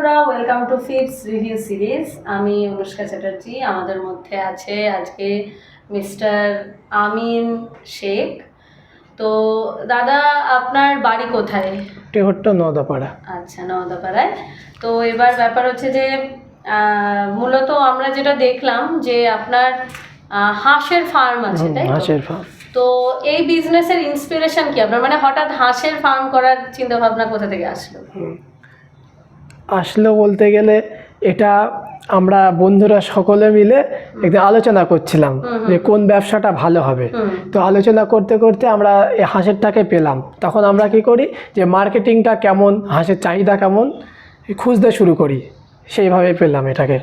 বন্ধুরা, welcome to fits review series. আমি অনুষ্কা চ্যাটার্জি। আমাদের মধ্যে আছে আজকে মিস্টার আমিন শেখ। তো দাদা, আপনার বাড়ি কোথায়? টেহট্ট নওদাপাড়া। আচ্ছা, নওদাপাড়ায়। তো এবার ব্যাপার হচ্ছে যে মূলত আমরা যেটা দেখলাম যে আপনার হাঁসের ফার্ম আছে, তাই তো? হাঁসের ফার্ম। তো এই বিজনেসের ইন্সপিরেশন কি আপনার? মানে হঠাৎ হাঁসের ফার্ম করার চিন্তা ভাবনা কোথা থেকে আসলো? আসলো বলতে গেলে এটা আমরা বন্ধুরা সকলে মিলে একদিন আলোচনা করছিলাম যে কোন ব্যবসাটা ভালো হবে। তো আলোচনা করতে করতে আমরা এই হাঁসেরটাকে পেলাম। তখন আমরা কি করি যে মার্কেটিংটা কেমন, হাঁসের চাহিদা কেমন খুঁজতে শুরু করি, সেইভাবে পেলাম এটাকে।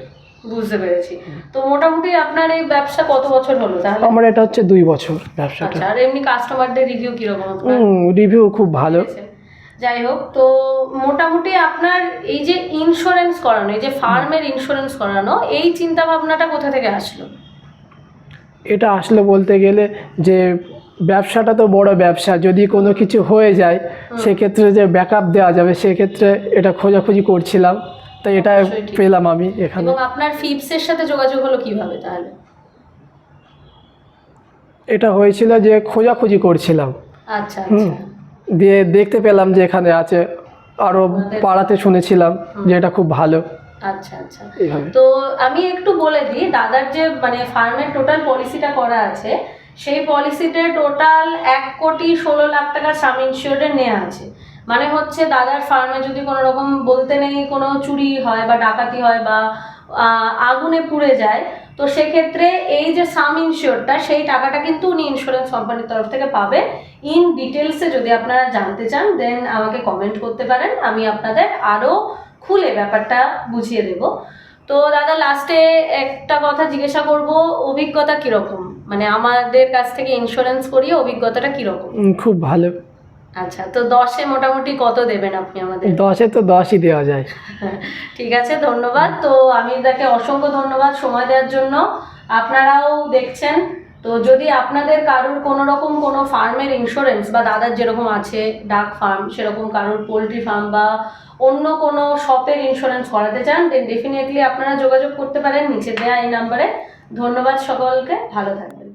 বুঝতে পেরেছি। তো মোটামুটি আপনার এই ব্যবসা কত বছর হলো তাহলে? আমার এটা হচ্ছে 2 বছর ব্যবসাটা। আচ্ছা, আর এমনি কাস্টমারদের রিভিউ কিরকম আপনার? রিভিউ খুব ভালো। যাই হোক, তো মোটামুটি আপনার এই যে ইন্স্যুরেন্স করানো, এই যে ফার্মের ইন্স্যুরেন্স করানো, এই চিন্তা ভাবনাটা কোথা থেকে আসলো? এটা আসলে বলতে গেলে যে ব্যবসাটা তো বড় ব্যবসা, যদি কোনো কিছু হয়ে যায় সেক্ষেত্রে যে ব্যাকআপ দেওয়া যাবে, সেক্ষেত্রে এটা খোঁজাখুঁজি করছিলাম, তাই এটা পেলাম আমি এখানে। এবং আপনার ফিপসের সাথে যোগাযোগ হলো কিভাবে তাহলে? এটা হয়েছিল যে খোঁজাখুঁজি করছিলাম। আচ্ছা আচ্ছা। দিয়ে দেখতে পেলাম যে এখানে আছে, আরও পাড়াতে শুনেছিলাম যে এটা খুব ভালো। আচ্ছা আচ্ছা। এইভাবে। তো আমি একটু বলে দিই, দাদার যে মানে ফার্মের টোটাল পলিসিটা করা আছে, সেই পলিসিতে টোটাল 1,16,00,000 টাকা সাম ইনসিওর্ডের নেওয়া আছে। মানে হচ্ছে দাদার ফার্মে যদি কোনো রকম বলতে নেই কোনো চুরি হয় বা ডাকাতি হয় বা আগুনে পুড়ে যায়, তো সেক্ষেত্রে এই যে সাম ইনসিওরটা, সেই টাকাটা কিন্তু উনি ইন্স্যুরেন্স কোম্পানির তরফ থেকে পাবে। ইন ডিটেলসে যদি আপনারা জানতে চান দেন আমাকে কমেন্ট করতে পারেন, আমি আপনাদের আরও খুলে ব্যাপারটা বুঝিয়ে দেব। তো দাদা, লাস্টে একটা কথা জিজ্ঞাসা করব, অভিজ্ঞতা কিরকম? মানে আমাদের কাছ থেকে ইন্স্যুরেন্স করিয়ে অভিজ্ঞতাটা কিরকম? খুব ভালো। আচ্ছা, তো 10-এ মোটামুটি কত দেবেন আপনি আমাদের? 10-এ তো 10ই দেওয়া যায়। ঠিক আছে, ধন্যবাদ। তো আমি তাকে অসংখ্য ধন্যবাদ সময় দেওয়ার জন্য। আপনারাও দেখছেন, তো যদি আপনাদের কারোর কোনো রকম কোনো ফার্মের ইন্স্যুরেন্স বা দাদার যেরকম আছে ডাক ফার্ম, সেরকম কারোর পোলট্রি ফার্ম বা অন্য কোনো শপের ইন্স্যুরেন্স করাতে চান, দেন ডেফিনেটলি আপনারা যোগাযোগ করতে পারেন নিচে দেওয়া এই নাম্বারে। ধন্যবাদ সকলকে, ভালো থাকবেন।